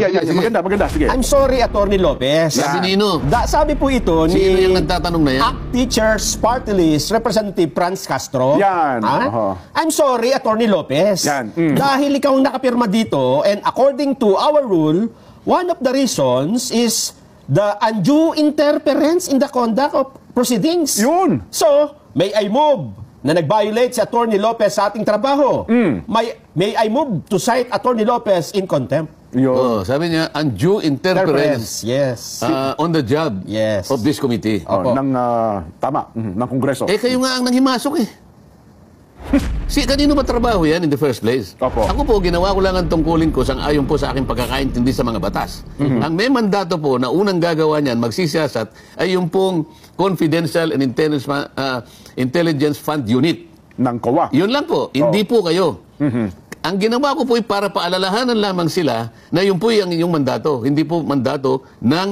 Maganda, maganda. Sige. I'm sorry, Attorney Lopez. Sabi nino. Sabi po ito Sino ni yung nagtatanong na yan? ACT Teachers Party List Representative Franz Castro. Yan. I'm sorry, Attorney Lopez. Yan. Dahil ikaw ang nakapirma dito, and according to our rule, one of the reasons is the undue interference in the conduct of proceedings. Yun. So, may I move na nag-violate si Attorney Lopez sa ating trabaho. May I move to cite Attorney Lopez in contempt. Yun. Sabi niya, undue interference Yes. on the job Yes. of this committee. Tama. Ng Kongreso. Kayo nga ang nanghimasok eh. Kanino ba trabaho yan in the first place? Opo. Ako po, ginawa ko lang ang tungkulin ko ayon po sa aking pagkakaintindi sa mga batas. Ang may mandato po na unang gagawa niyan, magsisiyasat, ay yung pong Confidential and Intelligence Fund Unit. Ng COA. Yun lang po, hindi po kayo. Ang ginawa ko po ay para paalalahanan lamang sila na yun po yung inyong mandato. Hindi po mandato ng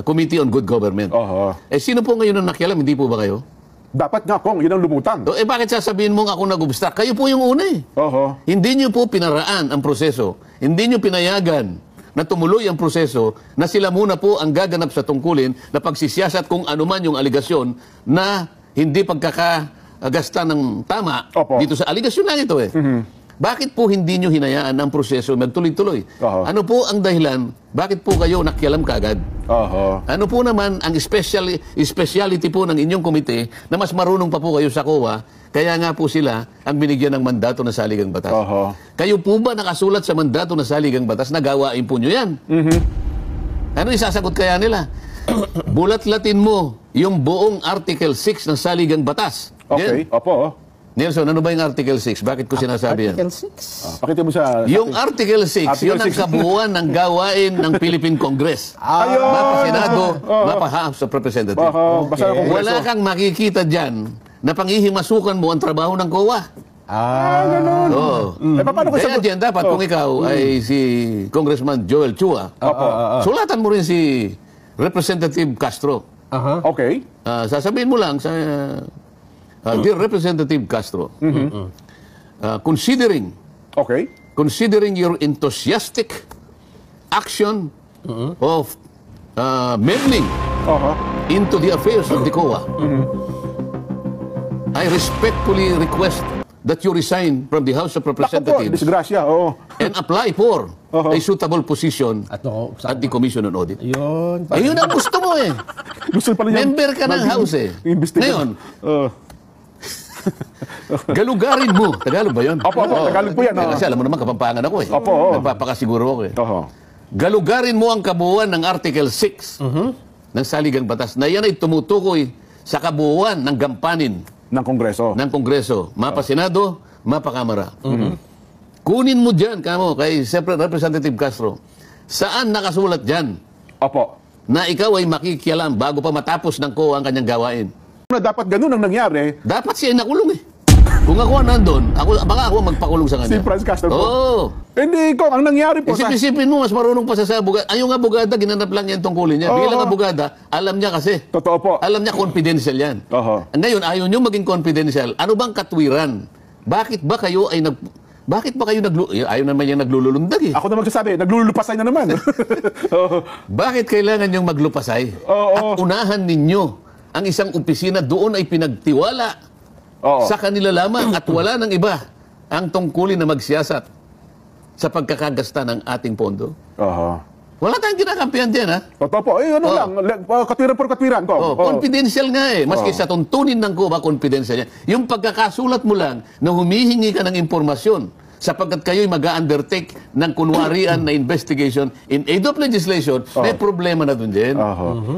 Committee on Good Government. Sino po ngayon ang nakialam? Hindi po ba kayo? Dapat nga, Kong, yun ang lumutang. Bakit sasabihin mong ako nag-obstruct? Kayo po yung una eh. Hindi nyo po pinaraan ang proseso. Hindi nyo pinayagan na tumuloy ang proseso na sila muna po ang gaganap sa tungkulin na pagsisiyasat kung anuman yung aligasyon na hindi pagkakagasta ng tama dito sa aligasyon lang ito eh. Bakit po hindi nyo hinayaan ang proseso magtuloy-tuloy? Ano po ang dahilan? Bakit po kayo nakialam kaagad? Ano po naman ang speciality po ng inyong komite na mas marunong pa po kayo sa COA, kaya nga po sila ang binigyan ng mandato na saligang batas? Kayo po ba nakasulat sa mandato na saligang batas na gawain po nyo yan? Ano isasagot kaya nila? Bulat-latin mo yung buong Article 6 ng saligang batas. Okay, opo. Nelson, ano ba yung Article 6? Bakit ko sinasabi yan? Article 6? Pakita mo sa... Yung Article 6, yun ang kabuuan ng gawain ng Philippine Congress. Mapa Senado, mapa House of Representatives. Wala kang makikita dyan na panghihimasukan mo ang trabaho ng COA. Ganun. Paano Kaya dyan dapat kung ikaw ay si Congressman Joel Chua, sulatan mo rin si Representative Castro. Okay. Sasabihin mo lang sa... Dear Representative Castro, considering your enthusiastic action of meddling into the affairs of the COA, I respectfully request that you resign from the House of Representatives and apply for a suitable position at the Commission on Audit. Yun ang gusto mo eh. Member ka ng House eh. Ngayon, galugarin mo. Tagalog ba yun? Tagalog po yan. Kasi alam mo naman, Kapampangan ako eh. Nagpapakasiguro ako eh. Galugarin mo ang kabuuan ng Article 6 ng Saligang Batas na yan ay tumutukoy sa kabuuan ng gampanin ng Kongreso. Mapa Senado, mapa Kamara. Kunin mo dyan, kay Representative Castro, saan nakasulat dyan na ikaw ay makikialam bago pa matapos ng COA ang kanyang gawain? Dapat ganun ang nangyari. Dapat siya nakulong eh. Kung ako nandun, baka ako magpakulong sa kanya. Si Franz Castro po. Hindi, Kong, ang nangyari po Isipin mo, mas marunong pa sa abogada. Yung abogada, ginanap lang yan tungkulin niya. Bilang abogada, alam niya kasi. Totoo po. Alam niya confidential yan. Ngayon, ayaw niyo maging confidential. Ano bang katwiran? Bakit ba kayo ayaw naman yung naglululundag eh. Ako na magsasabi, naglulupasay na naman. Bakit kailangan yung maglupasay? At unahan ninyo ang isang opisina doon ay pinagtiwala sa kanila lamang at wala ng iba ang tungkulin na magsiyasat sa pagkakagasta ng ating pondo. Wala tayong kinakampihan dyan, ha? Totoo po. Katwiran por katwiran ko. Confidential nga eh. Maski sa tuntunin ng COA, confidential yan. Yung pagkakasulat mo lang na humihingi ka ng impormasyon sapagkat kayo'y mag-undertake ng kunwarian na investigation in aid of legislation, may problema na dun din.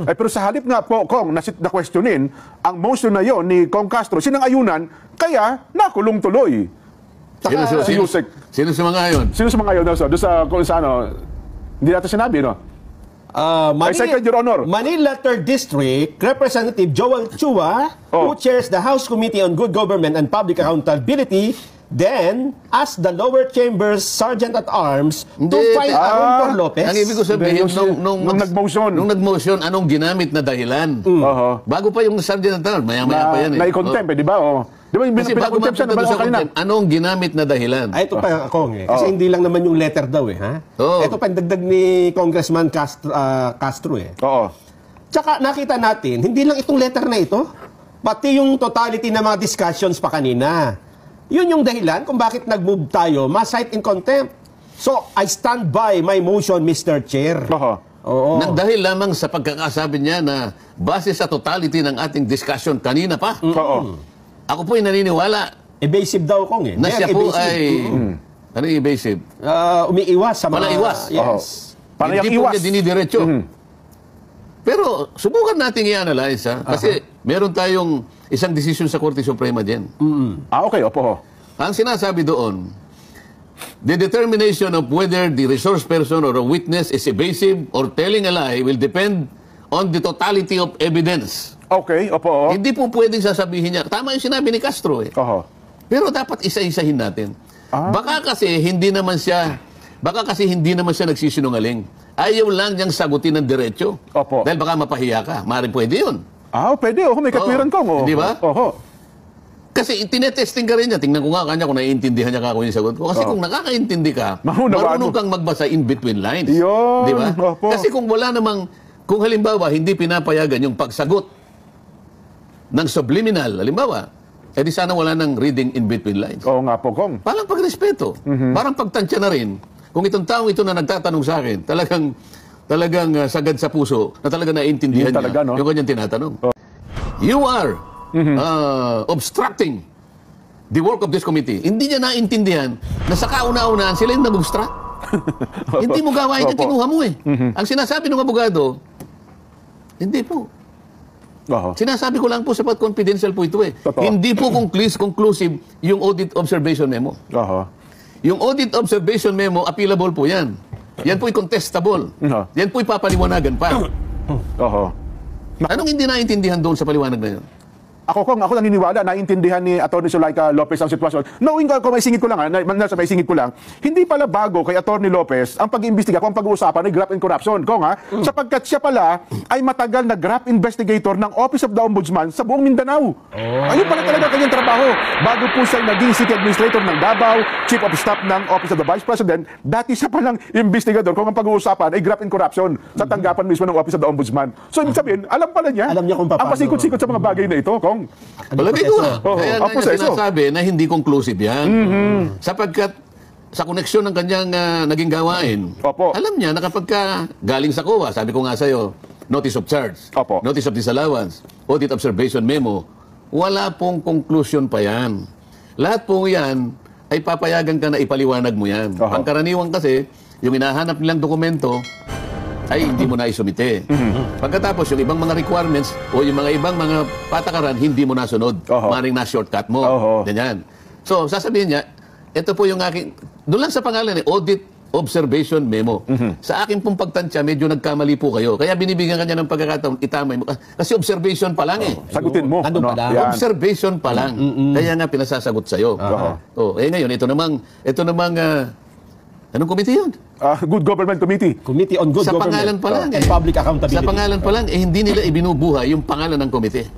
Pero sa halip nga po, Kong, na-questionin, ang motion na yon ni Kong Castro, sinang-ayunan, kaya nakulong tuloy. Sino sumangayon? Sino sumangayon? Doon sa hindi natin sinabi, no? Second, Your Honor. Manila 3rd District, Representative Joel Chua, who chairs the House Committee on Good Government and Public Accountability, then ask the lower chamber's sergeant-at-arms to Hindi, file a rule for Lopez. Ang ibig ko sabihin, Hindi, nung nag-motion. nung nag-motion, anong ginamit na dahilan? Oho. Bago pa yung sergeant at arms, maya-maya pa yan eh. Na-contempt, di ba? Oh. Di ba yung Kasi bago pinakontempt siya, mapunta doon sa naman kanina. contempt, anong ginamit na dahilan? Ay, ito pa Kong eh. Kasi hindi lang naman yung letter daw eh. Ha? Oo. Ito pa yung dagdag ni Congressman Castro eh. Oo. Tsaka nakita natin, hindi lang itong letter na ito, pati yung totality ng mga discussions pa kanina. Yun yung dahilan kung bakit nag-move tayo, ma-cite in contempt. So, I stand by my motion, Mr. Chair. Oo. Oo. Nang dahil lamang sa pagkakasabi niya na base sa totality ng ating discussion kanina pa, Oo. ako po ay naniniwala Evasive daw, Kong eh. na Very siya po evasive. ay... Ano yung evasive? Umiiwas sa mga... Palaiwas. Yes. Panayang Hindi po iwas. niya dinidiretso. Pero subukan natin i-analyze ha. Kasi meron tayong isang decision sa Korte Suprema din. Okay, opo. Ang sinasabi doon, the determination of whether the resource person or a witness is evasive or telling a lie will depend on the totality of evidence. Okay, opo. Hindi po pwedeng sasabihin niya. Tama yung sinabi ni Castro eh. Oho. Pero dapat isa-isahin natin. Baka kasi hindi naman siya nagsisinungaling. Ayaw lang niyang sagutin ng diretso. Opo. Dahil baka mapahiya ka. Maaaring pwede yun. Pwede. May katwiran ko. Di ba? Oho. Kasi tinetesting ka rin niya. Tingnan ko nga kanya kung naiintindihan niya ka kung yung sagot ko. Kasi kung nakakaintindi ka, Maunawaan marunong mo. kang magbasa in between lines. Yun. Di ba? Opo. Kasi kung wala namang, kung halimbawa hindi pinapayagan yung pagsagot ng subliminal, halimbawa, edi sana wala nang reading in between lines. Oo nga po, Kong. Parang pagrespeto. Parang pagtansya na rin. Kung itong taong ito na nagtatanong sa akin, talagang sagad sa puso na talaga naiintindihan Yun talaga, niya no? yung kanyang tinatanong. You are obstructing the work of this committee. Hindi niya naintindihan na sa kauna-unahan sila yung nag-obstruct. Hindi mo gawain yung Opo. kinuha mo eh. Ang sinasabi ng abogado, hindi po. Oho. Sinasabi ko lang po sapat confidential po ito eh. Totoo. Hindi po conclusive yung audit observation memo. Oho. Yung audit observation memo, appealable po yan. Yan po'y contestable. Yan po'y papaliwanagan pa. Oho. Anong hindi naintindihan doon sa paliwanag na yun? Ako naniniwala, naintindihan ni Atty. Zulaika Lopez ang sitwasyon. Knowing ko, may singit ko lang, nasa may singit ko lang, hindi pala bago kay Atty. Lopez ang pag-iimbestiga kung ang pag-uusapan ay graft and corruption. Kung sapagkat siya pala ay matagal na graft investigator ng Office of the Ombudsman sa buong Mindanao. Ayun pala talaga kanyang trabaho. Bago po siya naging city administrator ng Davao, chief of staff ng Office of the Vice President, dati siya palang investigador kung ang pag-uusapan ay graft and corruption sa tanggapan mismo ng Office of the Ombudsman. So, ibig sabihin, alam pala niya. Alam niya kung paano. Ang pasikot-sikot sa mga bagay na ito, Kong. Palagay ko nga. Oo, Kaya ang nga niya proseso. sinasabi na hindi conclusive yan. Sapagkat sa koneksyon ng kanyang naging gawain, Opo. alam niya na kapag galing sa COA, sabi ko nga sa'yo, notice of charge, Opo. notice of disallowance, audit observation memo, wala pong conclusion pa yan. Lahat po yan ay papayagan ka na ipaliwanag mo yan. Oho. Pangkaraniwan kasi, yung hinahanap nilang dokumento, ay hindi mo na isumite. Pagkatapos, yung ibang mga requirements o yung mga ibang mga patakaran, hindi mo nasunod. Oho. Maring na-shortcut mo. Oho. Ganyan. So, sasabihin niya, ito po yung aking, doon lang sa pangalan audit observation memo. Sa akin pong pagtansya, medyo nagkamali po kayo. Kaya binibigyan kanya ng pagkakataon, itamay mo. Kasi observation pa lang eh. Sagutin mo. Andun pa lang. Yan. Observation pa lang. Kaya nga pinasasagot sa'yo. Oh, ngayon, ito namang anong committee yun? Good Government Committee. Committee on Good Sa Government pangalan pa lang and Public Accountability. Sa pangalan pa lang, hindi nila ibinubuhay yung pangalan ng komite.